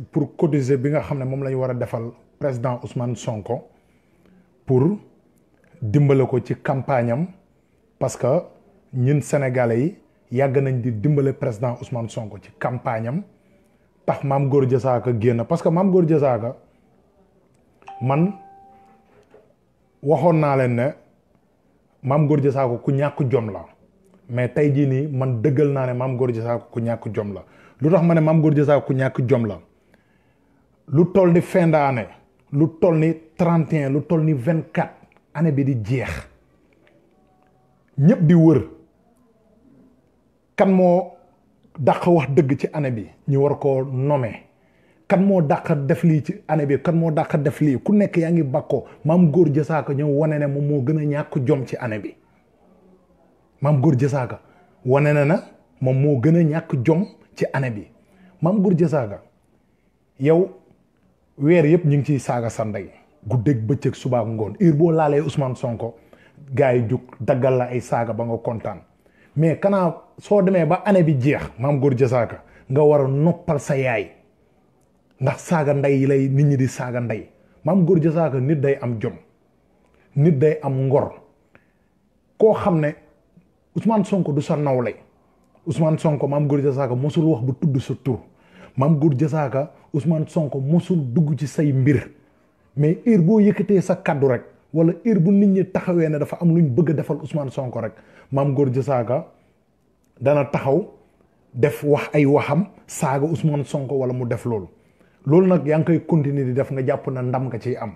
pour cotiser bi nga xam ne moom la ñu war a defal président Ousmane Sonko pour dimbale ko ci campagne am parce que ñun sénégalais yi yàgg nañ di dimbale président Ousmane Sonko ci campagne am tax Mame Gor Diazaka génn parce que Mame Gor Diazaka man waxoon naa leen ne Mame Gor Diazaka ku ñàkk jom la mais tey jii nii man dëggal naa ne Mame Gor Diazaka ku ñàkk jom la lu tax ma ne Mame Gor Diazaka ku ñàkk jom la lu toll ni fin d'année lu toll ni 31 lu toll ni 24 année bi di jeex ñëpp di wër kan moo dàq wax dëgg ci année bi ñu war koo nommer kan moo dàq def lii ci année bi kan moo dàq def lii ku nekk yaa ngi bakkoo Mame Gor Diazaka ñëw wane ne moom moo gën a ñàkk jom ci année bi Mame Gor Diazaka wane na moom moo gën a ñàkk jom ci année bi Mame Gor Diazaka yow weer yëpp ñu ngi ciy saaga sa ndey guddeeg bëccëg suba ak ngoon heure boo laalee Ousmane Sonko gars yi jug daggal la ay saaga ba nga kontaan mais kanaa soo demee ba année bi jeex Mame Gor Diazaka nga war a noppal sa yaay ndax saaga ndey yi lay nit ñi di saaga ndey Mame Gor Diazaka nit day am jom nit day am ngor koo xam ne Ousmane Sonko du sa nawle Ousmane Sonko Mame Gor Diazaka mosul wax bu tudd sa tur Mame Gor Diazaka Ousmane Sonko mosul dugg ci say mbir mais heure boo yëkkatee sa kaddu rek wala heure bu nit ñi taxawee ne dafa am luñ bëgg a defal Ousmane Sonko rek Mame Gor Diazaka dana taxaw def wax ay waxam saaga Ousmane Sonko wala mu def loolu nag yaa ngi koy continuer di def nga jàpp na ndam nga ciy am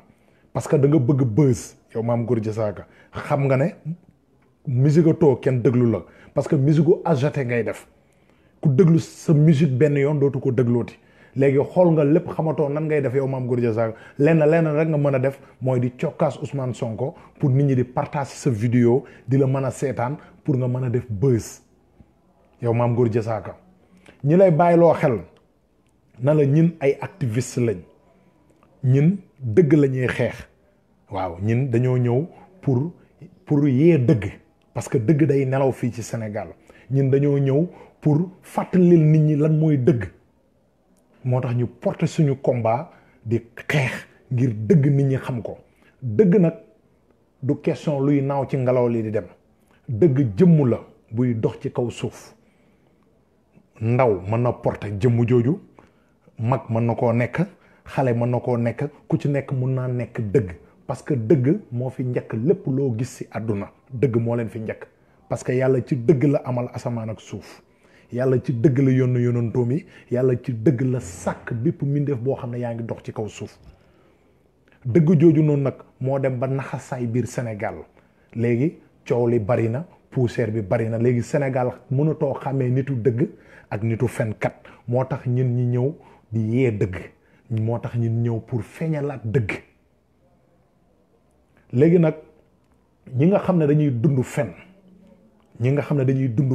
parce que da nga bëgg buzz yow Mame Gor Diazaka xam nga ne musique too kenn déglu la parce que musique gu ajoté ngay def ku déglu sa musique benn yoon dootu ko déglooti léegi xool nga lépp xamatoo nan ngay def yow Mame Gor Diazaka lenn rek nga mën a def mooy di cokkaas Ousmane Sonko pour nit ñi di partager sa vidéo di la mën a seetaan pour nga mën a def buzz yow Mame Gor Diazaka ñi lay bàyyiloo xel na la ñin ay activiste lañ ñin dëgg la ñuy xeex waaw ñin dañoo ñëw pour yee dëgg parce que dëgg day nelaw fii ci Sénégal ñin dañoo ñëw pour fàttalil nit ñi lan mooy dëgg moo tax ñu porter suñu combat di xeex ngir dëgg nit ñi xam ko dëgg nag du question luy naaw ci ngelaw li di dem dëgg jëmm la buy dox ci kaw suuf ndaw mën na porter jëmm jooju mag mën na koo nekk xale mën na koo nekk ku ci nekk mun naa nekk dëgg parce que dëgg moo fi njëkk lépp loo gis ci àdduna dëgg moo leen fi njëkk parce que yàlla ci dëgg la amal asamaan ak suuf yàlla ci dëgg la yonantoom yi yàlla ci dëgg la sàkk bépp mbindeef boo xam ne yaa ngi dox ci kaw suuf dëgg jooju noonu nag moo dem ba naxasaay biir Sénégal léegi coow li bari na poussière bi bari na léegi Sénégal mënatoo xàmmee nitu dëgg ak nitu fenkat moo tax ñun ñi ñëw di yee dëgg moo tax ñun ñëw pour feeñalaat dëgg léegi nag ñi nga xam ne dañuy dund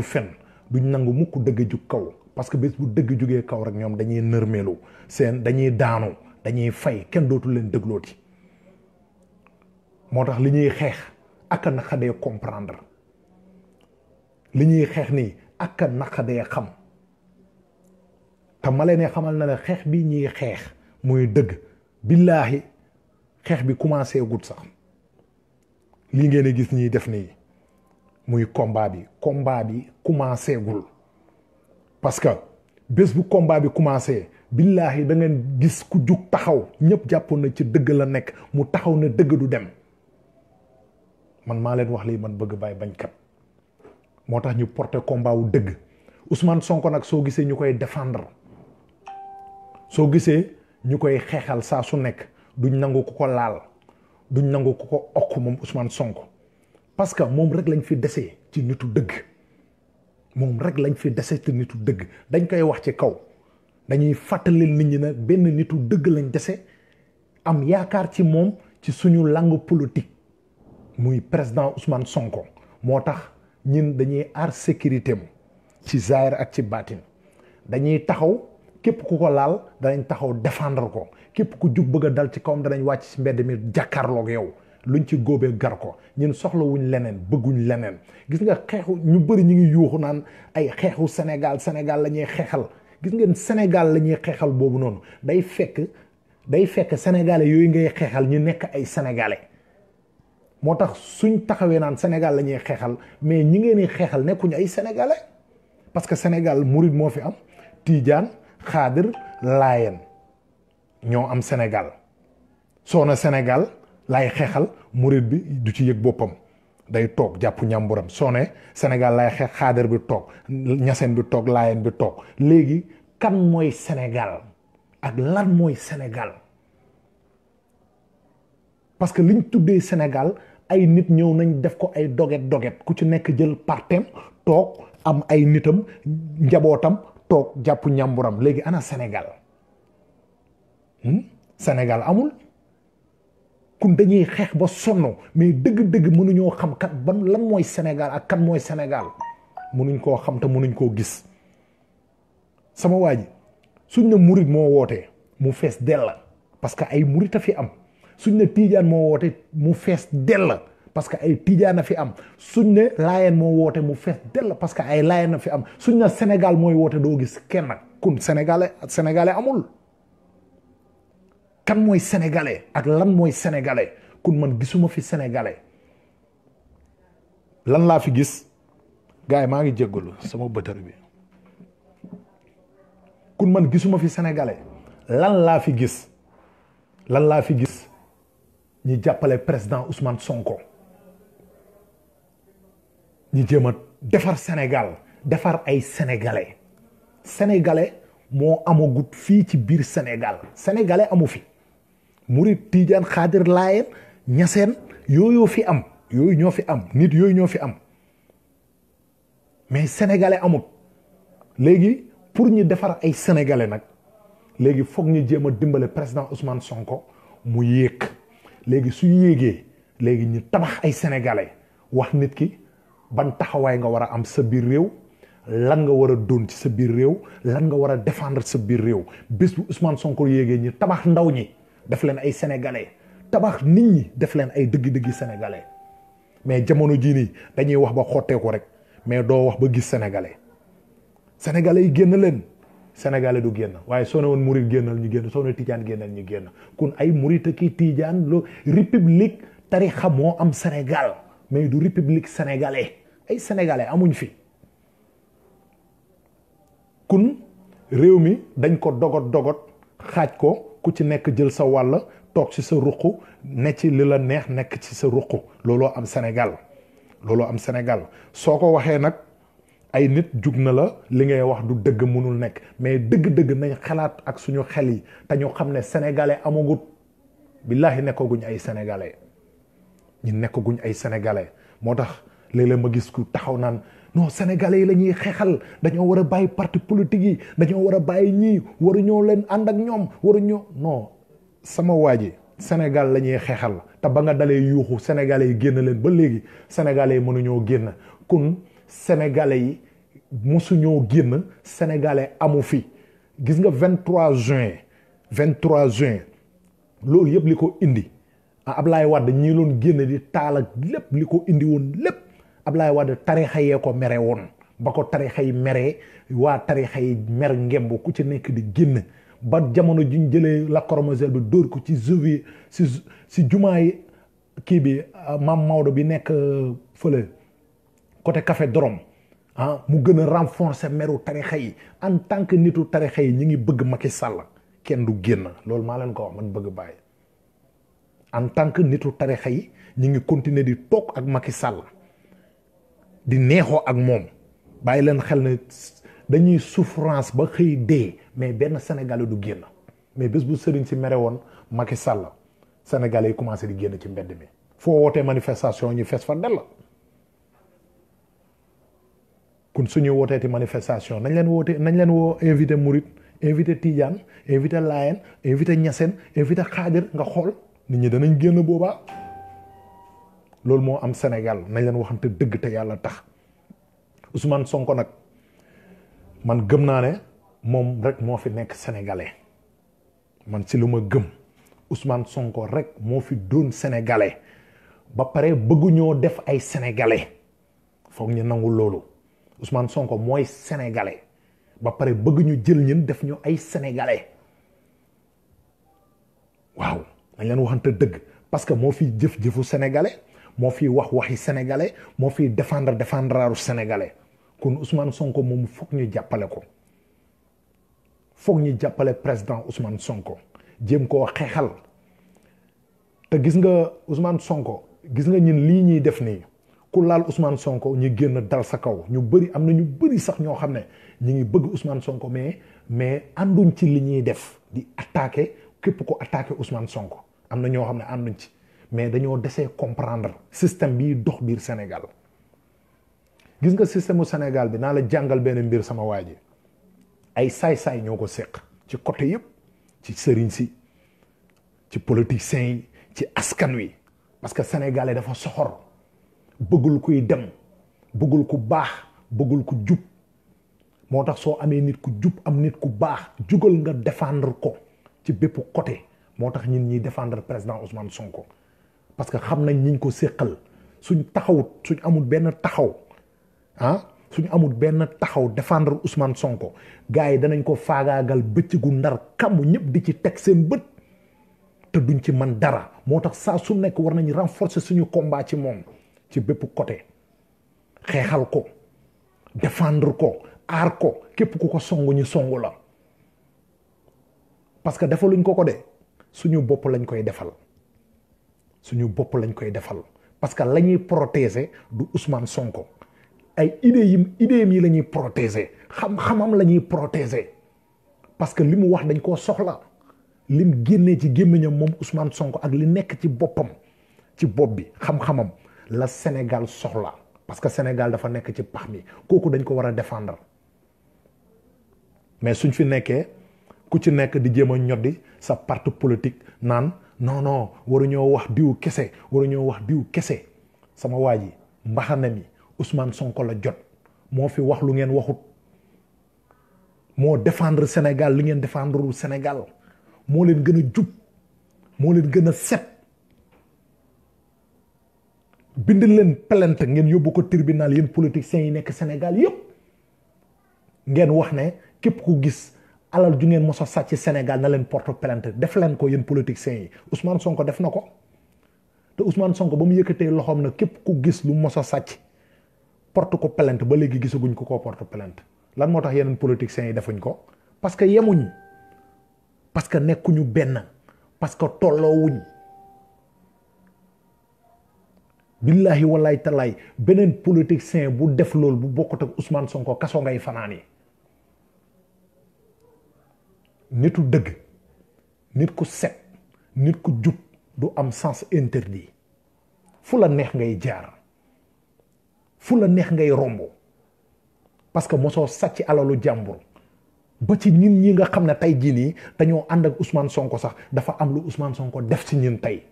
fen duñ nangu mukk dëgg ju kaw parce que bés bu dëgg jugee kaw rek ñoom dañuy nërmeelu dañuy daanu dañuy fay kenn dootu leen déglooti moo tax li ñuy xeex ak a naqadee comprendre li ñuy xeex nii ak a naqadee xam te ma leen xamal na ne xeex bi ñuy xeex muy dëgg billaahi xeex bi commencé gut sax lii ngeen a gis ñuy def nii muy combat bi commencé gul parce que bés bu combat bi commencé billaahi da ngeen gis ku jug taxaw ñëpp jàppoon na ci dëgg la nekk mu taxaw ne dëgg du dem man maa leen wax lii man bëgg bàyyi bañkat moo tax ñu porté combat wu dëgg Ousmane Sonko nag soo gisee ñu koy défendre soo gisee ñu koy xeexal saa su nekk duñ nangu ku ko laal duñ nangu ku ko okk moom Ousmane Sonko parce que moom rek lañ fi desee ci nitu dëgg dañ koy wax ci kaw dañuy fàttalil nit ñi nag benn nitu dëgg lañ dese am yaakaar ci moom ci suñu langue politique muy président Ousmane Sonko moo tax ñun dañuy aar sécurité am ci zaahir ak ci baatin dañuy taxaw képp ku ko laal danañ taxaw défendre ko képp ku jug bëgg a dal ci kawam danañ wàcc ci mbedd mi jàkkaarloog yow luñ ci góobee gar ko ñun soxlawuñ leneen bëgguñ leneen gis nga xeexu ñu bëri ñu ngi yuuxu naan ay xeexu Sénégal la ñuy xeexal gis ngeen Sénégal la ñuy xeexal boobu noonu day fekk sénégalais yooyu ngay xeexal ñu nekk ay sénégalais moo tax suñ taxawee naan Sénégal la ñuy xeexal mais ñi ngeen di xeexal nekkuñu ay sénégalais parce que Sénégal murid moo fi am Tidiane Xaadir Laayeen ñoo am Sénégal soo na Sénégal lay xeexal murid bi du ci yëg boppam day toog jàpp ñàmburam soo ne Sénégal lay xeex Xaadir bi toog ñaseen bi toog Laayeen bi toog léegi kan mooy Sénégal ak lan mooy Sénégal parce que liñ tuddee Sénégal ay nit ñëw nañ def ko ay doget ku ci nekk jël partem toog am ay nitam njabootam toog jàpp ñàmburam léegi ana Sénégal Sénégal amul kun dañuy xeex ba sonn mais dëgg-dëgg mënuñoo xam kat ban lan mooy Sénégal ak kan mooy Sénégal mënuñ koo xam te mënuñ koo gis sama waa ji suñ ne murit moo wootee mu fees dell parce que ay murit a fi am suñ ne tiijaan moo woote mu fees dell parce que ay tiijaan a fi am suñ ne laayeen moo woote mu fees dell parce que ay laayeen a fi am suñ ne Sénégal mooy woote doo gis kenn kun sénégalais amul kan mooy sénégalais ak lan mooy sénégalais kun man gisuma fi sénégalais lan laa fi gis gars yi maa ngi jéggalu sama bëtër bi kun man gisuma fi sénégalais lan laa fi gis ñi jàppale président Ousmane Sonko ñi jéem a defar Sénégal defar ay sénégalais moo amagut fii ci biir sénégalais amu fi murit Tiijaan Xaadir Laayeen Ñaseen yooyu ñoo fi am nit yooyu ñoo fi am mais sénégalais amut léegi pour ñu defar ay sénégalais nag léegi foog ñu jéem a dimbale président Ousmane Sonko mu yéeg léegi su yéegee léegi ñu tabax ay sénégalais wax nit ki ban taxawaay nga war a am sa biir réew lan nga war a doon ci sa biir réew lan nga war a défendre sa biir réew bés bu Ousmane Sonko yéegee ñu tabax ndaw ñi def leen ay sénégalais tabax nit ñi def leen ay dëgg-dëggi sénégalais mais jamono jii nii dañuy wax ba xotteeku rek mais doo wax ba gis sénégalais yi génn leen sénégalais du génn waaye soo ne woon murit génnal ñu génn soo ne tijaan génnal ñu génn kun ay murit ki tijaan lu république tarixa moo am Sénégal mais du république sénégalais ay sénégalais amuñ fi kun réew mi dañ ko dogot xaaj ko ku ci nekk jël sa wàll toog ci sa ruq ne ci li la neex nekk ci sa ruq looloo am Sénégal soo ko waxee nag ay nit jug na la li ngay wax du dëgg mënul nekk mais dëgg-dëgg nañ xalaat ak suñu xel yi te ñu xam ne sénégalais amagut billaahi nekkaguñ ay sénégalais moo tax léeg-léeg ma gis ku taxaw naan non sénégalais yi la ñuy xeexal dañoo war a bàyyi parti politique yi dañoo war a bàyyi ñii waruñoo leen ànd ak ñoom waruñoo non sama waa ji Sénégal la ñuy xeexal te ba nga dalee yuuxu sénégalais yi génn leen ba léegi sénégalais yi mënuñoo génn kun sénégalais yi musuñoo génn sénégalais amu fi gis nga 23 juin loolu yëpp li ko indi Ablaye Wade ñii loon génn di taal ak lépp li ko indi woon lépp Ablaye Wade tarixa yee ko mere woon ba ko tarixa yi meree waa tarixa yi mer ngemb ku ci nekk di génn ba jamono juñ jëlee la Coromosel bi dóor ko ci zovi si jumaa yi kii bi Maam Maodo bi nekk fële côté Café Drom mu gën a renforcer meru tarixa yi en tant que nitu tarixa yi ñi ngi bëgg Macky Sall kenn du génn loolu maa leen ko wax man bëgg bàyyi en tant que nitu tarixa yi ñi ngi continuer di toog ak Macky Sall di neexoo ak moom bàyyi leen xel ne dañuy souffrance ba xëy dee mais benn Sénégalais du génn mais bés bu sëriñ si mere woon Macky Sall Sénégalais yi commencé di génn ci mbedd mi foo wootee manifestation ñu fees fa dell kon suñuy wooteeti manifestation nañ leen woo invité Mouride invité Tidiane invité Layen invité Niassène invité Khadir nga xool nit ñi danañ génn boobaa loolu moo am Sénégal nañ leen waxante dëgg te yàlla tax Ousmane Sonko nag man gëm naa ne moom rek moo fi nekk sénégalais man ci lu ma gëm Ousmane Sonko rek moo fi doon sénégalais ba pare bëgguñoo def ay sénégalais foog ñu nangu loolu Ousmane Sonko mooy sénégalais ba pare bëgg ñu jël ñun def ñu ay sénégalais waaw dañ leen waxante dëgg parce que moo fi jëf-jëfu sénégalais moo fi wax waxi sénégalais moo fi défendraaru sénégalais kon Ousmane Sonko moom foog ñu jàppale ko foog ñu jàppale président Ousmane Sonko jéem koo xeexal te gis nga Ousmane Sonko gis nga ñun lii ñuy def nii ku laal Ousmane Sonko ñu génn dal sa kaw ñu bëri am na ñu bëri sax ñoo xam ne ñu ngi bëgg Ousmane Sonko mais ànduñ ci li ñuy def di attaquer képp ko attaquer Ousmane Sonko am na ñoo xam ne ànduñ ci mais dañoo desee comprendre système bi dox biir Sénégal gis nga système u Sénégal bi naa la jàngal benn mbir sama waa ji ay saay-saay ñoo ko séq ci côté yëpp ci sëriñ si ci politiciens yi ci askan wi parce que sénégalais dafa soxor bëggul kuy dem bëggul ku baax bëggul ku jub moo tax soo amee nit ku jub am nit ku baax jugal nga défendre ko ci bépp côté moo tax ñun ñuy défendre président Ousmane Sonko parce que xam nañ ñiñ ko séqal suñ taxawut suñ amul benn taxaw suñ amul benn taxaw défendre Ousmane Sonko gars yi danañ ko faagaagal bëccëgu ndar kamu ñëpp di ci teg seen bët te duñ ci man dara moo tax saa su nekk war nañ renforcer suñu combat ci moom ci bépp côté xeexal ko défendre ko aar ko képp ku ko songu ñu songu la parce que defaluñ ko de suñu bopp lañ koy defal suñu bopp lañ koy defal parce que la ñuy protéger du Ousmane Sonko ay idées yi la ñuy protéger xam-xamam la ñuy protéger parce que li mu wax dañ koo soxla lim génnee ci gémmiñam moom Ousmane Sonko ak li nekk ci boppam ci bopp bi xam-xamam la Sénégal soxla parce que Sénégal dafa nekk ci pax mi kooku dañ ko war a défendre mais suñ fi nekkee ku ci nekk di jéem a ñoddi sa parti politique naan non waruñoo wax diw kese waruñoo wax diw kese sama waa ji mbaxana mi Ousmane Sonko la jot moo fi wax lu ngeen waxut moo défendre Sénégal li ngeen défendrewul Sénégal moo leen gën a jub moo leen gën a set bind leen plainte ngeen yóbbu ko tribunal yéen politiciens yi nekk Sénégal yépp ngeen wax ne képp ku gis alal ju ngeen mos a sàcc Sénégal na leen porte plainte def leen ko yéen politiciens yi Ousmane Sonko def na ko te Ousmane Sonko ba mu yëkkatee loxoom na képp ku gis lu mos a sàcc porte ko plainte ba léegi gisaguñ ko koo porte plainte lan moo tax yeneen politiciens yi defuñ ko parce que yemuñ parce que nekkuñu benn parce que tolloowuñ billahi wallahi talaay beneen politicien bu def loolu bu bokkut ak Ousmane Sonko kaso ngay fanaan yi nitu dëgg nit ku set nit ku jub du am sens interdit fu la neex ngay jaar fu la neex ngay romb parce que mosoo sàcc alalu jàmbur ba ci ñin ñi nga xam ne tey jii nii dañoo ànd ak Ousmane Sonko sax dafa am lu Ousmane Sonko def ci ñun tey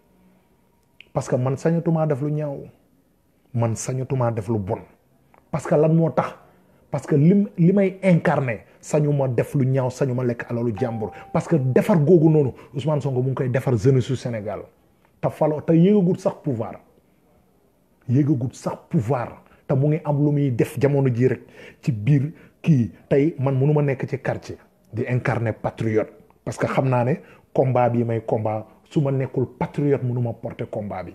parce que man sañatumaa def lu ñaaw man sañatumaa def lu bon parce que lan moo tax parce que li may incarné sañu ma def lu ñaaw sañu ma lekk alalu jàmbur parce que defar googu noonu Ousmane Sonko mu ngi koy defar jeunesse su Sénégal te falo te yéegagut sax pouvoir te mu ngi am lu muy def jamono ji rek ci biir kii tey man mënu ma nekk ci quartier di incarner patriote parce que xam naa ne combat bi may combat su ma nekkul patriote mënu ma porter combat bi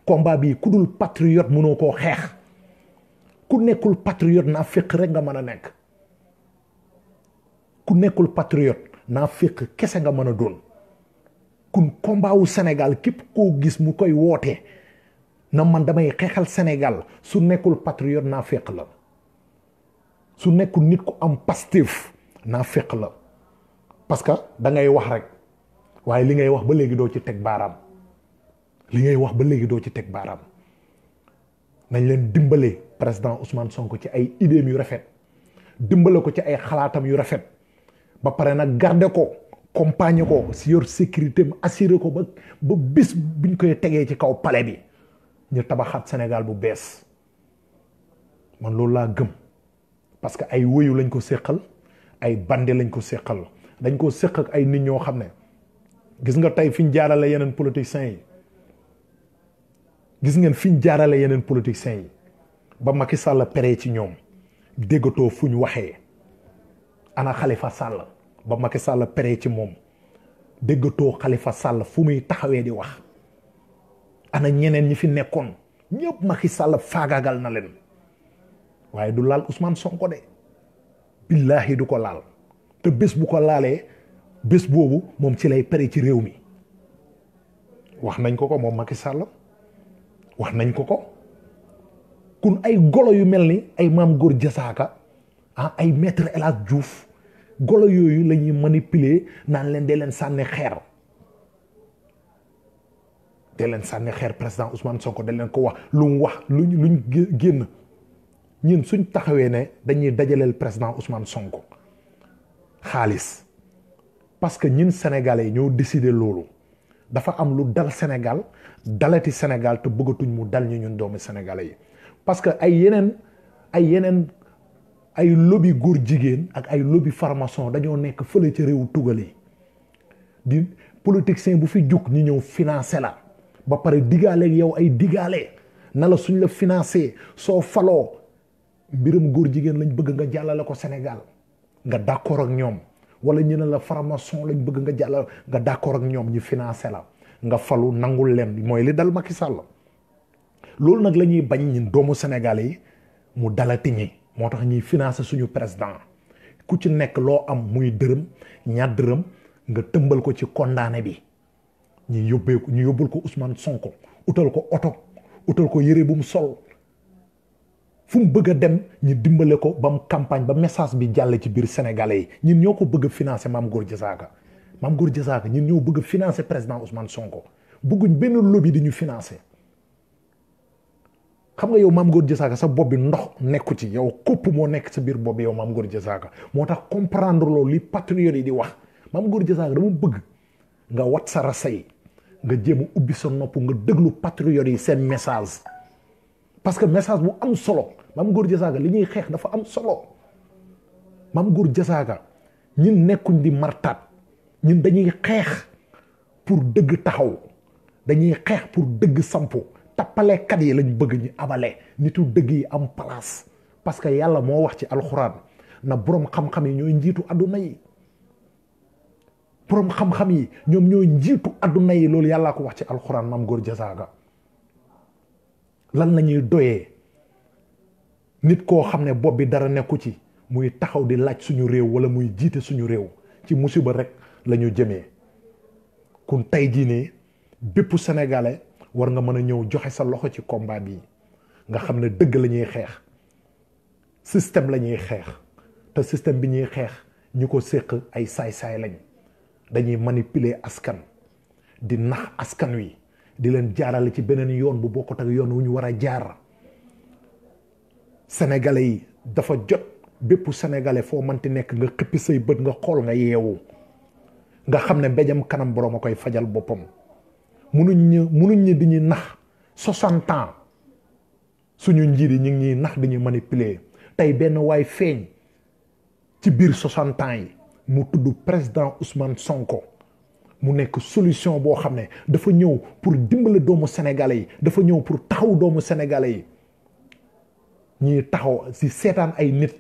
combat bi ku dul patriote mënoo koo xeex ku nekkul patriote naa féq rek nga mën a nekk ku nekkul patriote naa féq kese nga mën a doon kun combat wu Sénégal képp koo gis mu koy wootee na man damay xeexal Sénégal su nekkul patriote naa féq la su nekkul nit ku am Pastef naa féq la parce que da ngay wax rek waaye li ngay wax ba léegi doo ci teg baaraam nañ leen dimbale président Ousmane Sonko ci ay idées yu rafet dimbale ko ci ay xalaatam yu rafet ba pare nag garder ko accompagner ko si yor sécurité am assurer ko ba bis biñ koy tegee ci kaw palais bi ñu tabaxaat Sénégal bu bees man loolu laa gëm parce que ay wëyu lañ ko séqal ay bande lañ ko séqal dañ ko séq ak ay nit ñoo xam ne gis nga tey fi ñu jaarale yeneen politiciens yi ba Macky Sall peree ci ñoom déggatoo fu ñu waxee. ana Khalifa Sall ba Macky Sall peree ci moom déggatoo Khalifa Sall fu muy taxawee di wax. ana ñeneen ñi fi nekkoon ñëpp Macky Sall faagaagal na leen waaye du laal Ousmane Sonko de billaahi du ko laal te bés bu ko laalee bés boobu moom ci lay pare ci réew mi wax nañ ko moom Macky Sall wax nañ ko kun ay golo yu mel ni ay Mame Gor Diazaka ay maître El Hadj Diouf golo yooyu la ñuy manipuler naan leen dee leen sànni xeer président Ousmane Sonko da leen ko wax lu mu wax luñ génn ñun suñ taxawee ne dañuy dajaleel président Ousmane Sonko xaalis parce que ñun sénégalais yi ñoo décider loolu dafa am lu dal Sénégal dalati Sénégal te bëggatuñ mu dal ñu ñun doomu sénégalais yi parce que ay yeneen ay lobby góor jigéen ak ay lobby formation dañoo nekk fële ci réewu tugal yi di politicien bu fi jug ñu ñëw financé la ba pare digaaleeg yow ay digaale na la suñ la financé soo faloo mbirum góor jigéen lañ bëgg nga jàllale ko Sénégal nga d'accord ak ñoom wala ñu ne la formation lañ bëgg nga jàllale nga d'accord ak ñoom ñu financé la nga falu nangul leen mooy li dal Macky Sall loolu nag la ñuy bañ ñun doomu Sénégal yi mu dalati ñi moo tax ñuy financé suñu président ku ci nekk loo am muy dërëm ñaar dërëm nga tëmbal ko ci condamné bi ñu yóbbul ko Ousmane Sonko utal ko oto utal ko yére bu mu sol fu mu bëgg a dem ñu dimbale ko ba mu campagne ba message bi jàll ci biir sénégalais yi ñun ñoo ko bëgg a financé Mame Gor Diazaka ñun ñoo bëgg a financé président Ousmane Sonko bëgguñ benn lobby di ñu financé xam nga yow Mame Gor Diazaka sa bopp bi ndox nekku ci yow kopp moo nekk sa biir bopp bi yow Mame Gor Diazaka moo tax comprendre loolu li patriote yi di wax Mame Gor Diazaka dama bëgg nga wat sa rasa yi nga jéem a ubbi sa nopp nga déglu patriote yi seen message parce que message bu am solo Mame Gor Diazaka li ñuy xeex dafa am solo Mame Gor Diazaka ñun nekkuñ di martaat ñun dañuy xeex pour dëgg taxaw dañuy xeex pour dëgg sampu tappalekat yi lañ bëgg ñu abale nitu dëgg yi am place parce que yàlla moo wax ci alxuraan na boroom xam-xam yi ñooy njiitu adduna yi boroom xam-xam yi ñoom ñooy njiitu adduna yi loolu yàllaa ko wax ci alxuraan Mame Gor Diazaka lan la ñuy doyee nit koo xam ne bopp bi dara nekku ci muy taxaw di laaj suñu réew wala muy jiite suñu réew ci musiba rek la ñu jëmee kon tey jii ne bépp sénégalais war nga mën a ñëw joxe sa loxo ci combat bi nga xam ne dëgg la ñuy xeex système la ñuy xeex te système bi ñuy xeex ñu ko séq ay saay-saay lañ dañuy manipuler askan di nax askan wi di leen jaarale ci beneen yoon bu bokkut ak yoon wu ñu war a jaar sénégalais yi dafa jot bépp sénégalais foo mënti nekk nga xippi say bët nga xool nga yeewu nga xam ne mbéjam kanam borom a koy fajal boppam munuñ ñi di ñu nax 60 ans suñu njiit yi ñu ngi ñuy nax di ñu manipuler tey benn waay feeñ ci biir 60 ans yi mu tudd président Ousmane Sonko mu nekk solution boo xam ne dafa ñëw pour dimbale doomu sénégalais yi dafa ñëw pour taxaw doomu sénégalais yi ñuy taxaw si seetaan ay nit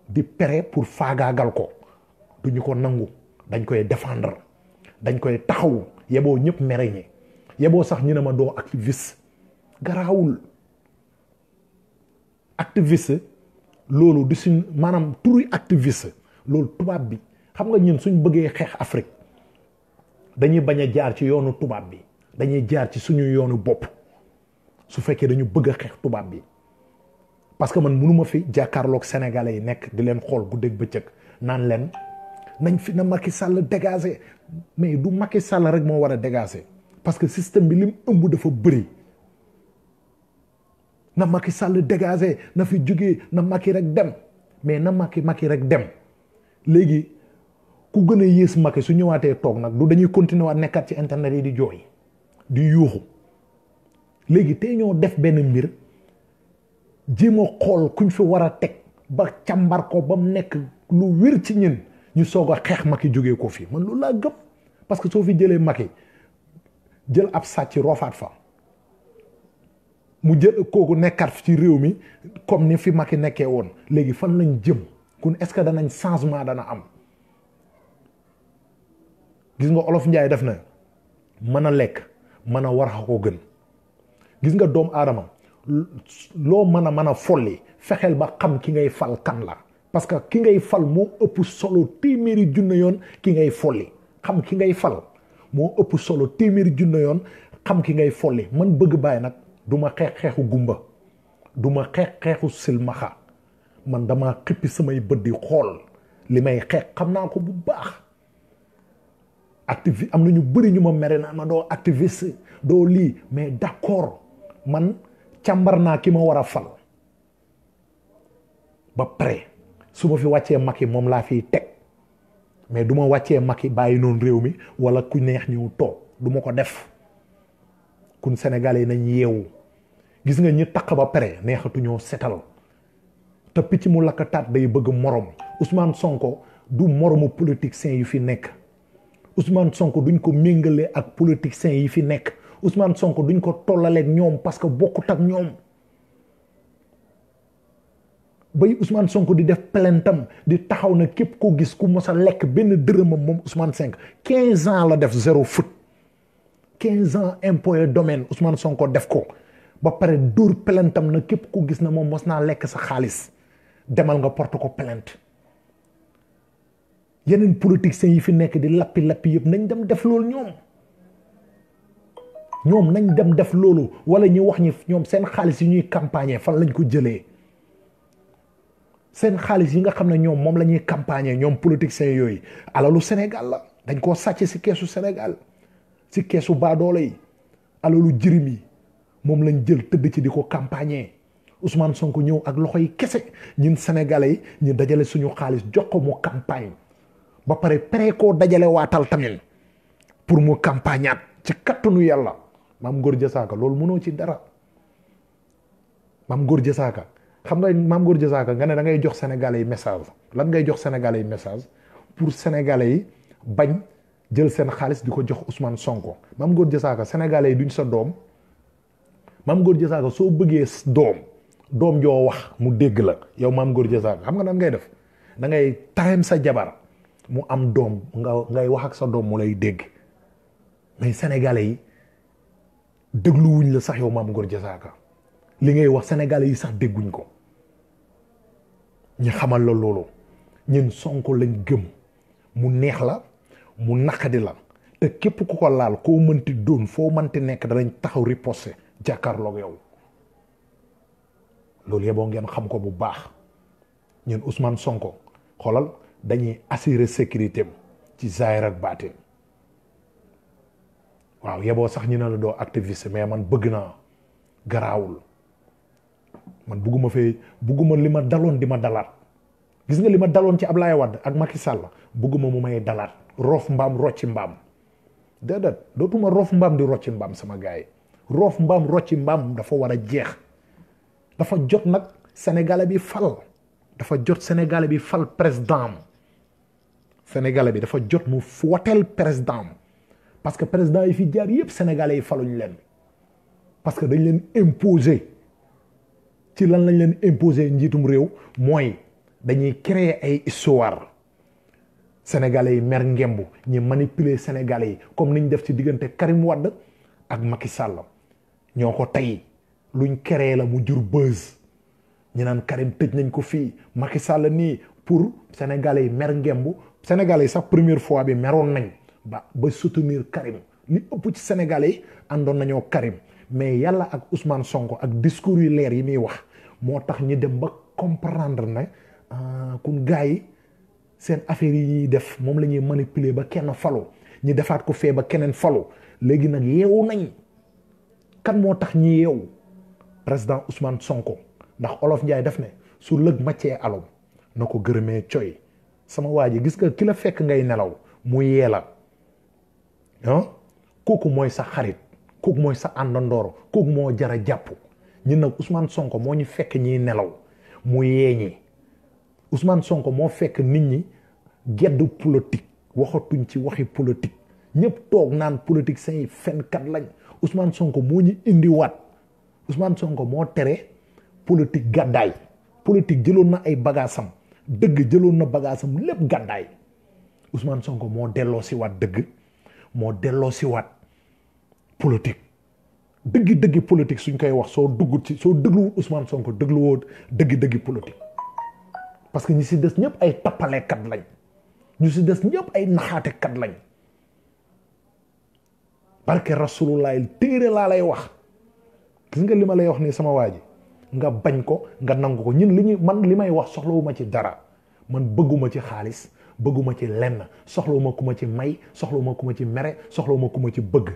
di pere pour faagaagal ko duñu ko nangu dañ koy défendre dañ koy taxaw yeboo ñëpp mere ñi yeboo sax ñu ne ma doo activiste garaawul activiste loolu du suñ maanaam turi activiste loolu tubaab bi xam nga ñun suñ bëggee xeex Afrique dañuy bañ a jaar ci yoonu tubaab bi dañuy jaar ci suñu yoonu bopp su fekkee dañu bëgg a xeex tubaab bi parce que man mënuma fi jàkkaarloog sénégalais yi nekk di leen xool guddeeg bëccëg naan leen nañ fi na Macky Sall dégager mais du Macky Sall rek moo war a dégager parce que système bi lim ëmb dafa bëri na Macky Sall dégager na fi jógee na Macky rek dem mais na Macky rek dem léegi ku gën a yées Macky su ñëwaatee toog nag du dañuy continuer waat nekkat ci internet yi di jooy di yuuxu léegi tey ñoo def benn mbir jéem a xool kuñ fi war a teg ba càmbar ko ba mu nekk lu wér ci ñun ñu soog a xeex Macky jógee ko fii man loolu laa gëm parce que soo fi jëlee Macky jël ab sàcc roofaat fa mu jël kooku nekkaat ci réew mi comme ni fi Macky nekkee woon léegi fan lañ jëm kun est-ce que danañ changement dana am gis nga olof Njaay def na mën a lekk mën a war a ko gën gis nga doomu aadama loo mën a folli fexeel ba xam ki ngay fal kan la parce que ki ngay fal moo ëpp solo téeméeri junne yoon ki ngay folli xam ki ngay fal moo ëpp solo téeméeri junne yoon xam ki ngay folli man bëgg bàyyi nag du ma xeexu gumba du ma xeexu silmaxa man dama xippi samay bët di xool li may xeex xam naa ko bu baax activiste am na ñu bëri ñu ma mere naa ma doo activiste doo lii mais d'accord man càmbar naa ki ma war a fal ba pare su ma fi wàccee Macky moom laa fiy teg mais du ma wàccee Macky bàyyi noonu réew mi wala ku neex ñëw toog du ma ko def kun Sénégalais yi nañ yeewu gis nga ñi taq ba pare neexatuñoo setal te picc mu lakkataat day bëgg morom Ousmane Sonko du moromu politiciens yi fi nekk Ousmane Sonko duñ ko méngale ak politiciens yi fi nekk Ousmane Sonko duñ ko tollaleeg ñoom parce que bokkut ak ñoom bay Ousmane Sonko di def plaintam di taxaw na képp ko gis ku mos a lekk benn dërëmam moom Ousmane Sonko 15 ans la def zéro foot 15 ans impôt et domaine Ousmane Sonko def ko ba pare dóor plaintam na képp ku gis na moom mos naa lekk sa xaalis demal nga porte ko plainte yeneen politiciens yi fi nekk di lappi yëpp nañ dem def loolu ñoom nañ dem def loolu wala ñu wax ñi ñoom seen xaalis yi ñuy campagner fan lañ ko jëlee seen xaalis yi nga xam ne ñoom moom la ñuy campagner ñoom politiciens yooyu alalu Sénégal la dañ koo sàcc si keesu Sénégal si keesu baadoole yi alalu jirim yi moom lañ jël tëdd ci di ko campagner Ousmane Sonko ñëw ak loxo yi kese ñun Sénégalais yi ñu dajale suñu xaalis jox ko mu campagne ba pare pré koo dajale waatal tamit pour mu campagnaat ci kattanu yàlla Mame Gor Diazaka loolu mënoo ci dara Mame Gor Diazaka xam nga Mame Gor Diazaka nga ne da ngay jox Sénégalais yi message lan ngay jox Sénégalais yi message pour Sénégalais yi bañ jël seen xaalis di ko jox Ousmane Sonko Mame Gor Diazaka Sénégalais yi duñ sa doom Mame Gor Diazaka soo bëggee doom joo wax mu dégg la yow Mame Gor Diazaka xam nga nan ngay def da ngay time sa jabar mu am doom ngay wax ak sa doom mu lay dégg mais Sénégalais yi dégluwuñ la sax yow Mame Gor Diazaka li ngay wax Sénégalais yi sax dégguñ ko ñu xamal la loolu ñun Sonko lañ gëm mu neex la mu naqadi la te képp ku ko laal koo mënti doon foo mënti nekk danañ taxaw riposte jàkkaarloog yow loolu yeboo ngeen xam ko bu baax ñun Ousmane Sonko xoolal dañuy assurer sécurité am ci zaahir ak baatin waaw yeboo sax ñu ne la doo activiste mais man bëgg naa garaawul man bugguma li ma daloon di ma dalaat gis nga li ma daloon ci Ablaye Wade ak Macky Sall bugguma mu may dalaat roof mbaam rocci mbaam déedéet dootuma roof mbaam di rocci mbaam sama gars yi roof mbaam rocci mbaam dafa war a jeex dafa jot nag Sénégalais bi fal président Sénégalais bi dafa jot mu woteel président parce que président yi fi jaar yëpp Sénégalais yi faluñ leen parce que dañ leen imposer ci lan lañ leen imposer njiitum réew mooy dañuy créer ay histoire Sénégalais yi mer ngembu ñi manipuler Sénégalais yi comme niñ def ci diggante Karim Wade ak Macky Sall ñoo ko tey luñ créer la mu jur buzz ñu naan Karim tëj nañ ko fii Macky Sall nii pour Sénégalais yi mer ngembu Sénégalais yi sax première fois bi meroon nañ ba soutenir Karim li ëpp ci Sénégalais yi àndoon nañoo Karim mais yàlla ak Ousmane Sonko ak discours yu leer yi muy wax moo tax ñu dem ba comprendre ne kun gars yi seen affaire yi ñuy def moom la ñuy manipuler ba kenn falu ñi defaat ko fee ba keneen falu léegi nag yeewu nañ kan moo tax ñi yeewu président Ousmane Sonko ndax olof Njaay def ne su lëg maccee alom na ko gërëmee coy sama waa ji gis nga ki la fekk ngay nelaw mu yee la kooku mooy sa xarit kooku mooy sa àndandoor kooku moo jara jàpp ñun nag Ousmane Sonko moo ñu fekk ñiy nelaw mu yee ñi Ousmane Sonko moo fekk nit ñi geddu politique waxatuñ ci waxi politique ñëpp toog naan politique say fenkat lañ Ousmane Sonko moo ñu indiwaat Ousmane Sonko moo tere politique gàddaay politique jëloon na ay bagaasam dëgg jëloon na bagaasam lépp gàddaay Ousmane Sonko moo delloo si waat dëgg moo delloo si waat politique dëggi politique suñ koy wax soo dégluwul Ousmane Sonko dégluwoo dëggi politique parce que ñi si des ñëpp ay tappalekat lañ ñu si des ñëpp ay naxaatekat lañ barke rasulullah téere laa lay wax gis nga li ma lay wax nii sama waa ji nga bañ ko nga nangu ko man li may wax soxlawuma ci dara man bëgguma ci xaalis bëgguma ci lenn soxlawuma ku ma ci may soxlawuma ku ma ci mere soxlawuma ku ma ci bëgg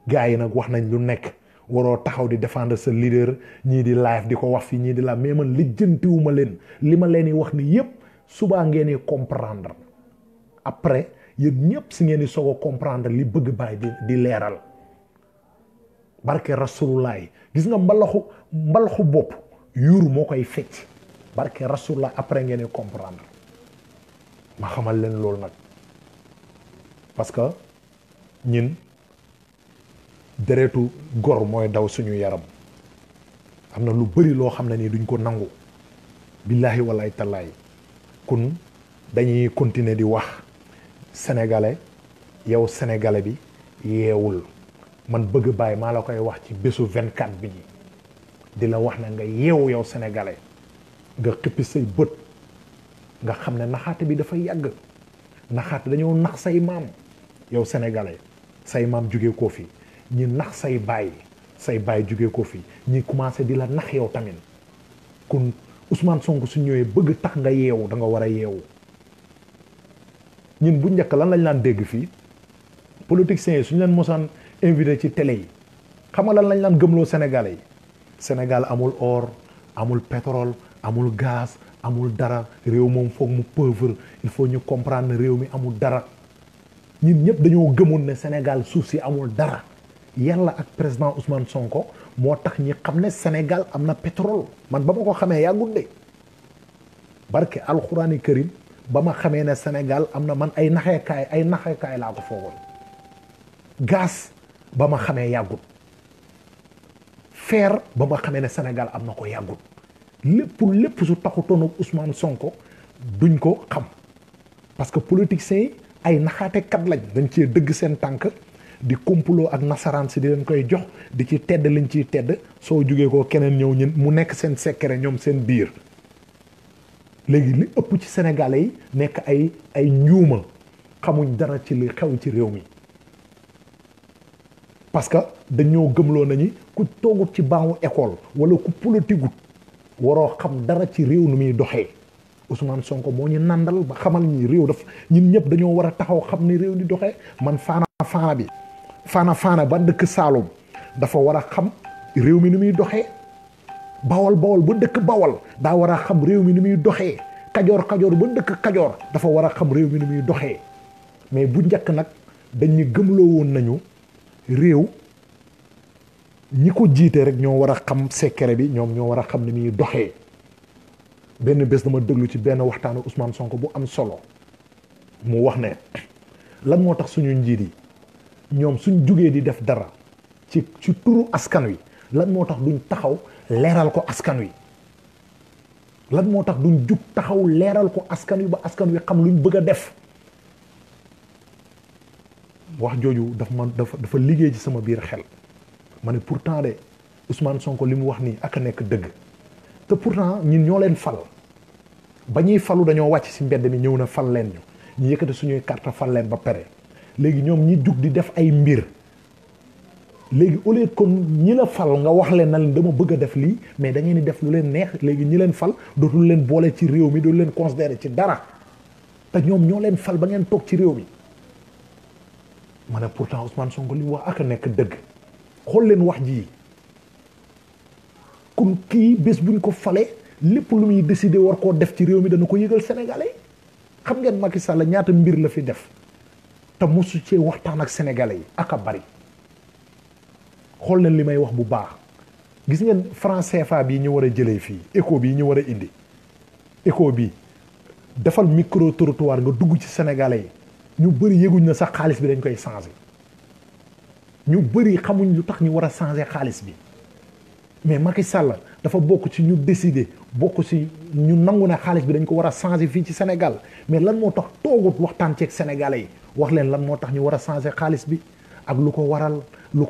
gars yi nag wax nañ lu nekk waroo taxaw di défendre sa leader ñii di live di ko wax fii ñii di la mais man lijjantiwuma leen li ma leen di wax ni yépp subaa ngeen di comprendre après yéen ñëpp si ngeen di soog a comprendre li bëgg baay di leeral barke rasulullah gis nga mbalaxu bopp yuuru moo koy fecc barke rasulullah après ngeen di comprendre ma xamal leen loolu nag parce que ñin deretu gor mooy daw suñu yaram am na lu bari loo xam ne nii duñ ko nangu billaahi wallahi tallaay kun dañuy continuer di wax sénégalais yow sénégalais bi yeewul man bëgg bàyyi maa la koy wax ci bésu 24 bi di la wax ne nga yeewu yow sénégalais nga xippi say bët nga xam ne naxaate bi dafa yàgg naxaate dañoo nax say maam yow sénégalais say maam jóge koo fi ñi nax say baay jóge ko fi ñi commencé di la nax yow tamit kon Ousmane Sonko su ñëwee bëgg tax nga yeewu da nga war a yeewu ñun bu njëkk lan lañ laan dégg fii politiciens yi suñu leen mosaan invité ci télé yi xam nga lan lañ laan gëmloo sénégalais yi Sénégal amul or amul pétrole amul gaz amul dara réew moom foog mu pauvre il faut ñu comprendre ne réew mi amul dara ñun ñëpp dañoo gëmoon ne Sénégal suuf si amul dara yàlla ak président Ousmane Sonko moo tax ñi xam ne Sénégal am na pétrole man ba ma ko xamee yàggul de barke alxuraani karim ba ma xamee ne Sénégal am na man ay naxeekaay laa ko foogoon gaz ba ma xamee yàggut fer ba ma xamee ne Sénégal am na ko yàggut lépp su taxutoon ak Ousmane Sonko duñ ko xam parce que politiciens yi ay naxaatekat lañ dañ cee dëgg seen tànk di complot ak nasaraan si di leen koy jox di ci tedd liñ ciy tedd soo jugee ko keneen ñëw ñun mu nekk seen secret ñoom seen biir léegi li ëpp ci sénégalais yi nekk ay njuuma xamuñ dara ci li xew ci réew mi parce que dañoo gëmloo nañu ku toogut ci baawu école wala ku politigut waroo xam dara ci réew nu muy doxee Ousmane Sonko moo ñu nandal ba xamal ñi réew daf ñun ñëpp dañoo war a taxaw xam ni réew di doxee man faana ba dëkk Saalum dafa war a xam réew mi ni muy doxee bawol ba dëkk bawol daa war a xam réew mi ni muy doxee kajoor ba dëkk kajoor dafa war a xam réew mi ni muy doxee mais bu njëkk nag dañu gëmloo woon nañu réew ñi ko jiite rek ñoo war a xam secret bi ñoom ñoo war a xam ni muy doxee benn bés dama déglu ci benn waxtaanu Ousmane Sonko bu am solo mu wax ne lan moo tax suñu njiit yi ñoom suñ jugee di def dara ci turu askan wi lan moo tax duñ taxaw leeral ko askan wi lan moo tax duñ jug taxaw leeral ko askan wi ba askan wi xam luñ bëgg a def wax jooju dafa liggéey ci sama biir xel ma ne pourtant de Ousmane Sonko li mu wax nii ak a nekk dëgg te pourtant ñun ñoo leen fal ba ñuy falu dañoo wàcc ci mbedd mi ñëw na fal leen ñu yëkkati suñuy carte fal leen ba pare léegi ñoom ñi jug di def ay mbir léegi au lieu kon ñi la fal nga wax leen na leen dama bëgg a def lii mais da ngeen di def lu leen neex léegi ñi leen fal dootul leen boole ci réew mi dootul leen considérer ci dara te ñoom ñoo leen fal ba ngeen toog ci réew mi ma ne pourtant Ousmane Sonko li mu wax ak a nekk dëgg xool leen wax ji kon kii bés buñ ko falee lépp lu muy décider war koo def ci réew mi dana ko yëgal sénégalais xam ngeen Macky Sall ñaata mbir la fi def te mosu cee waxtaan ak sénégalais yi ak a bari xool leen li may wax bu baax gis ngeen franc CFA bii ñu war a jëlee fii éco bii ñu war a indi éco bii defal micro trottoir nga dugg ci sénégalais yi ñu bëri yëguñ na sax xaalis bi dañ koy changer ñu bëri xamuñ lu tax ñu war a changer xaalis bi mais Macky Sall dafa bokk ci ñu décider bokk ci ñu nangu ne xaalis bi dañ ko war a changer fii ci Sénégal mais lan moo tax toogut waxtaan ceeg sénégalais yi wax leen lan moo tax ñu war a changer xaalis bi ak lu ko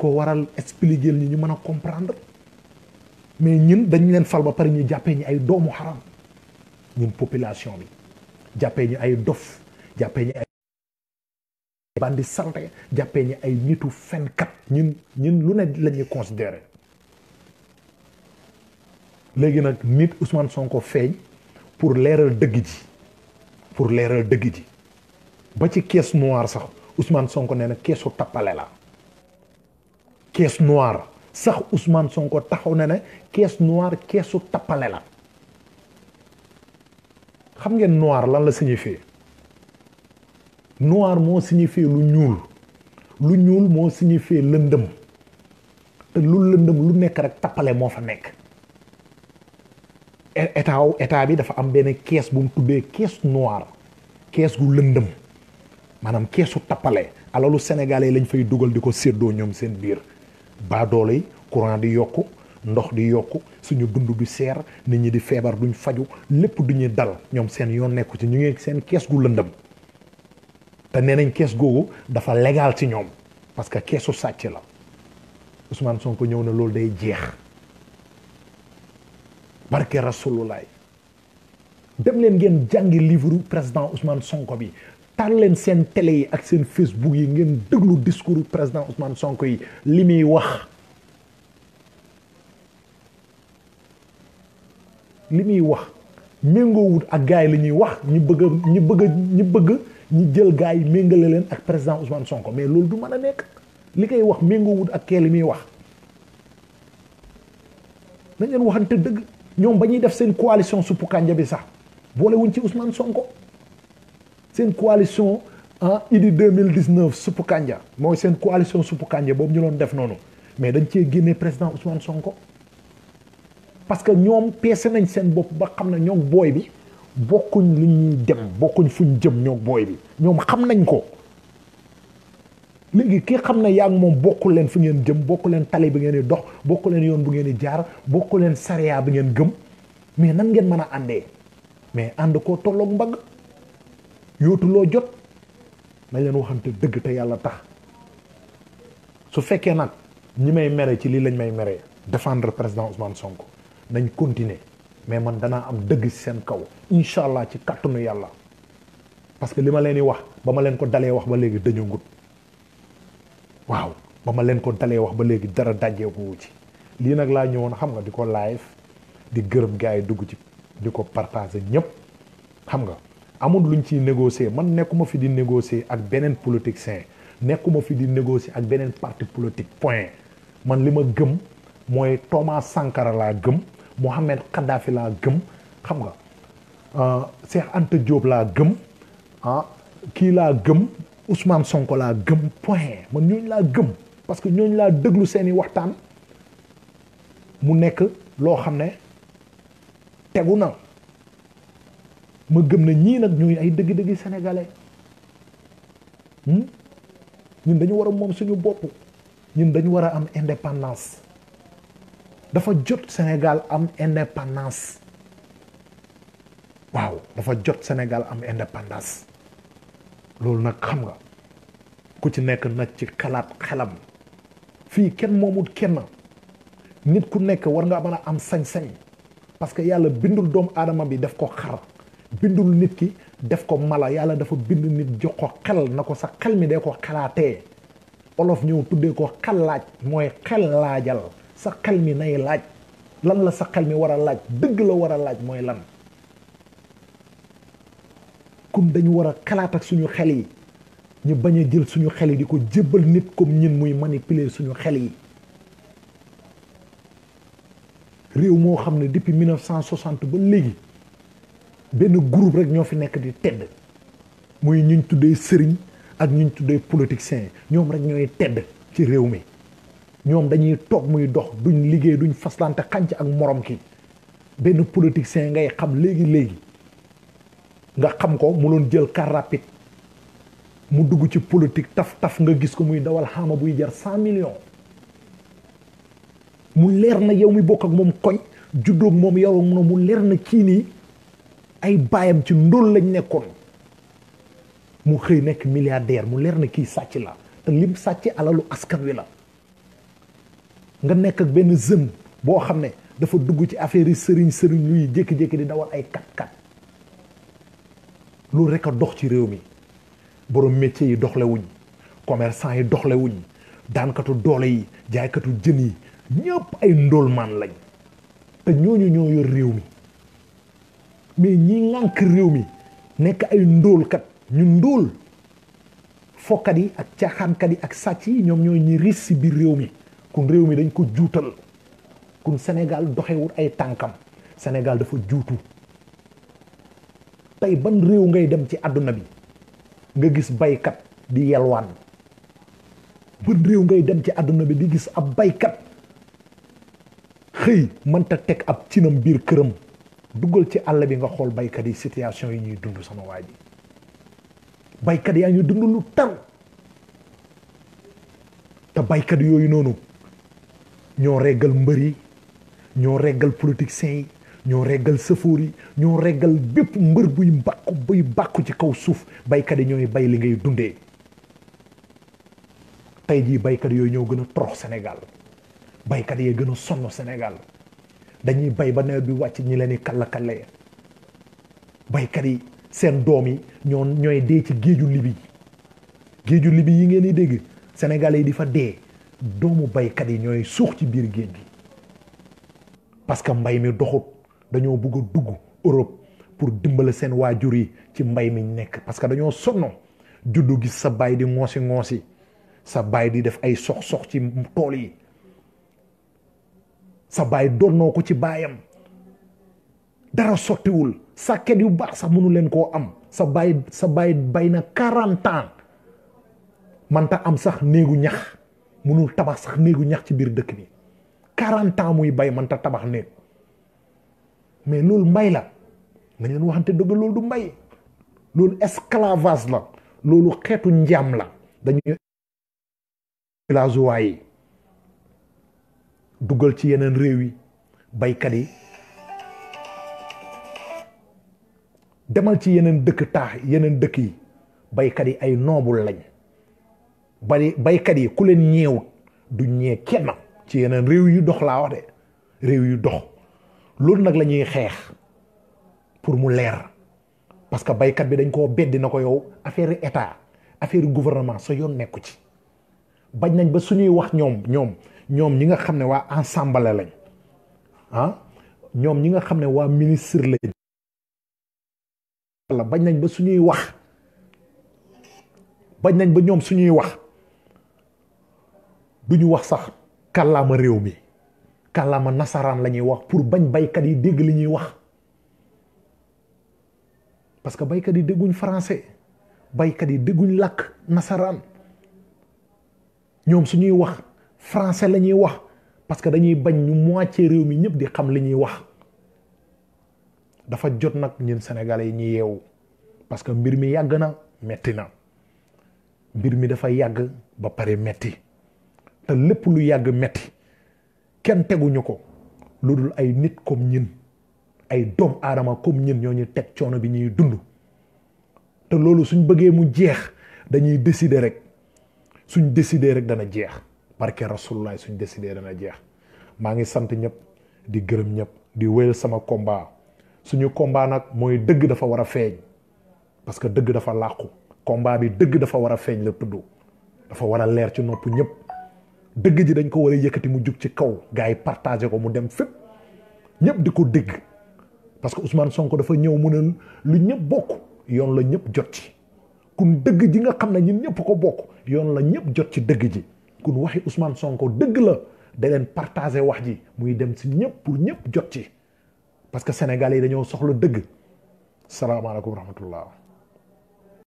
waral expliquer ñi ñu mën a comprendre mais ñun dañ leen fal ba pare ñu jàppee ñi ay doomu xaram ñun population bi jàppee ñu ay dof jàppee ñu ay bandi salte jàppee ñi ay nitu fenkat ñun lu ne la ñuy considérer léegi nag nit Ousmane Sonko feeñ pour leeral dëgg ji ba ci caisse noire sax Ousmane Sonko nee na keesu tappale la caisse noire sax Ousmane Sonko taxaw na ne caisse noire keesu tappale la xam ngeen noir lan la signifie noir moo signifie lu ñuul moo signifie lëndëm te lu lëndëm lu nekk rek tappale moo fa nekk état bi dafa am benn kees bu mu tuddee caisse noire kees gu lëndëm maanaam keesu tappale alalu sénégalais lañ fay dugal di ko séddoo ñoom seen biir baadoolo yi courant di yokku ndox di yokku suñu dund du seer nit ñi di feebar duñ faju lépp duñuy dal ñoom seen yoon nekku ci ñu ngi seen kees gu lëndëm te nee nañ kees googu dafa légal ci ñoom parce que keesu sàcc la Ousmane Sonko ñëw na loolu day jeex barke Rasulullah dem leen ngeen jàngi livre président Ousmane Sonko bi taal leen seen télé yi ak seen Facebook yi ngeen déglu discours président Ousmane Sonko yi li muy wax méngoowut ak gars yi li ñuy wax ñi bëgg ñi jël gars yi méngale leen ak président Ousmane Sonko mais loolu du mën a nekk li koy wax méngoowut ak kee li muy wax nañ leen waxante dëgg ñoom ba ñuy def seen coalition suppu kànja bi sax boole wuñ ci Ousmane Sonko seen coalition Idy 2019 suppu kànja mooy seen coalition suppu kànja boobu ñu doon def noonu mais dañ cee génnee président Ousmane Sonko parce que ñoom peese nañ seen bopp ba xam ne ñoom booy bi bokkuñ lu ñuy dem bokkuñ fuñ jëm ñoom booy bi ñoom xam nañ ko léegi ki xam ne yaa ngi moom bokku leen fu ngeen jëm bokku leen tali bi ngeen di dox bokku leen yoon bu ngeen di jaar bokku leen sariya bi ngeen gëm mais nan ngeen mën a àndee mais ànd koo tolloog mbagg yootu loo jot nañ leen waxante dëgg te yàlla tax su fekkee nag ñi may mere ci lii lañ may mere défendre président Ousmane Sonko nañ continuer mais man danaa am dëgg ci seen kaw incha allah ci kàttanu yàlla parce que li ma leen di wax ba ma leen ko dalee wax ba léegi dañu ngut waaw ba ma leen ko dalee wax ba léegi dara dajjeeku wu ci lii nag laa ñëwoon xam nga di ko live di gërëm gars yi dugg ci di ko partager ñëpp xam nga amul luñ ciy négocier man nekkuma fi di négocier ak beneen politicien nekkuma fi di négocier ak beneen parti politique point man li ma gëm mooy Thomas Sankara laa gëm Mohamed Kadhafi laa gëm xam nga Cheikh Anta Diop laa gëm kii laa gëm Ousmane Sonko laa gëm point man ñooñu laa gëm parce que ñooñu laa déglu seeni waxtaan mu nekk loo xam ne tegu na ma gëm na ñii nag ñooy ay dëgg-dëgg sénégalais ñun dañu war a moom suñu bopp ñun dañu war a am indépendance dafa jot Sénégal am indépendance waaw dafa jot Sénégal am indépendance loolu nag xam nga ku ci nekk nag ci xalaat xelam fii kenn moomut kenn nit ku nekk war nga mën a am sañ-sañ parce que yàlla bindul doomu aadama bi def ko xar bindul nit ki def ko mala yàlla dafa bind nit jox ko xel na ko sa xel mi dee ko xalaatee olof ñëw tuddee ko xalaaj mooy xel laajal sa xel mi nay laaj lan la sa xel mi war a laaj dëgg la war a laaj mooy lan kon dañu war a xalaat ak suñu xel yi ñu bañ a jël suñu xel yi di ko jébbal nit comme ñun muy manipuler suñu xel yi réew moo xam ne depuis 1960 ba léegi benn groupe rek ñoo fi nekk di tedd muy ñuñ tuddee sëriñ ak ñuñ tuddee politiciens ñoom rek ñooy tedd ci réew mi ñoom dañuy toog muy dox duñ liggéey duñ faslante xànc ak morom ki benn politicien ngay xam léegi nga xam ko mu doon jël car rapide mu dugg ci politique taf nga gis ko muy dawal xaama buy jar 100 millions mu leer na yow mi bokk ak moom koñ juddoog moom yow mu leer na kii nii ay baayam ci ndóol lañ nekkoon mu xëy nekk milliardaire mu leer na kii sàcc la te lim sàcc alalu askan wi la nga nekk ak benn jeune boo xam ne dafa dugg ci affaire yi sëriñ luy jékki-jékki di dawal ay kat-kat loolu rek a dox ci réew mi borom métier yi doxle wuñ commerçant yi doxle wuñ daankatu doole yi jaaykatu jën yi ñëpp ay ndóolmaan lañ te ñooñu ñoo yor réew mi mais ñi ŋànk réew mi nekk ay ndóolkat ñu ndóol fokkat yi ak caaxaankat yi ak sàcc yi ñoom ñooy ñi riis si biir réew mi kun réew mi dañ ko juutal kun Sénégal doxewul ay tànkam Sénégal dafa juutu tey ban réew ngay dem ci àdduna bi nga gis baykat di yelwaan ban réew ngay dem ci àdduna bi di gis ab baykat xëy mënta teg ab cinam biir këram duggal ci àll bi nga xool baykat yi situation yi ñuy dund sama waa ji baykat yaa ñu dund lu tar te baykat yooyu noonu ñoo reggal mbër yi ñoo reggal politiciens yi ñoo reggal sëfoor yi ñoo reggal bépp mbër buy bàkku ci kaw suuf baykat yi ñooy bay li ngay dundee tey jii baykat yooyu ñoo gën a torox Sénégal baykat yee gën a sonn Sénégal dañuy bay ba nawet bi wàcc ñi leen di kalla-kalle baykat yi seen doom yi ñooy dee ci géeju libi yi ngeen di dégg Sénégalais yi di fa dee doomu baykat yi ñooy suux ci biir géej gi parce que mbay mi doxut dañoo bëgg a dugg Europe pour dimbale seen waajur yi ci mbay mi nekk parce que dañoo sonno juddu gis sa baay di ngoosi sa baay di def ay sox ci tool yi sa baay donnoo ko ci baayam dara sottiwul sàkket yu baax sax mënu leen koo am sa baay bay na 40 ans manta am sax néegu ñax mënul tabax sax néegu ñax ci biir dëkk bi 40 ans muy bay manta tabax néeg mais loolu mbay la nañ leen waxante dëgg loolu du mbay loolu esclavage la loolu xeetu njaam la dañuy villageois yi duggal ci yeneen réew yi baykat yi demal ci yeneen dëkk taax yeneen dëkk yi baykat yi ay noobul lañ baykat yi ku leen ñeewut du ñee kenn ci yeneen réew yu dox laa wax de réew yu dox loolu nag la ñuy xeex pour mu leer parce que baykat bi dañ koo beddi na ko yow affaire état affaire gouvernement sa yoon nekku ci bañ nañ ba suñuy wax ñoom ñi nga xam ne waa ensemble lañ ñoom ñi nga xam ne waa ministre lañ la bañ nañ ba suñuy wax bañ nañ ba ñoom suñuy wax duñu wax sax kàllaama réew mi kàllaama nasaraan la ñuy wax pour bañ baykat yi dégg li ñuy wax parce que baykat yi dégguñ français baykat yi dégguñ làkk nasaraan ñoom suñuy wax français la ñuy wax parce que dañuy bañ ñu moitié réew mi ñëpp di xam li ñuy wax dafa jot nag ñun sénégalais yi ñi yeewu parce que mbir mi yàgg na metti na mbir mi dafa yàgg ba pare metti te lépp lu yàgg metti kenn teguñu ko lu dul ay nit comme ñun ay doom aadama comme ñun ñoo ñu teg coono bi ñuy dund te loolu suñ bëggee mu jeex dañuy décider rek suñ décider rek dana jeex barke rasulullah suñ décider dana jeex maa ngi sant ñëpp di gërëm ñëpp di wéyal sama combat suñu combat nag mooy dëgg dafa war a feeñ parce que dëgg dafa làqu combat bi dëgg dafa war a feeñ la tudd dafa war a leer ci nopp ñëpp dëgg ji dañ ko war a yëkkati mu jug ci kaw gars yi partagé ko mu dem fépp ñëpp di ko dégg parce que Ousmane Sonko dafa ñëw mu ne lu ñëpp bokk yoon la ñëpp jot ci kun dëgg ji nga xam ne ñun ñëpp ko bokk yoon la ñëpp jot ci dëgg ji kun waxi Ousmane Sonko dëgg la da leen partagé wax ji muy dem si ñëpp pour ñëpp jot ci parce que Sénégalais yi dañoo soxla dëgg salaamaaleykum wa rahmatullah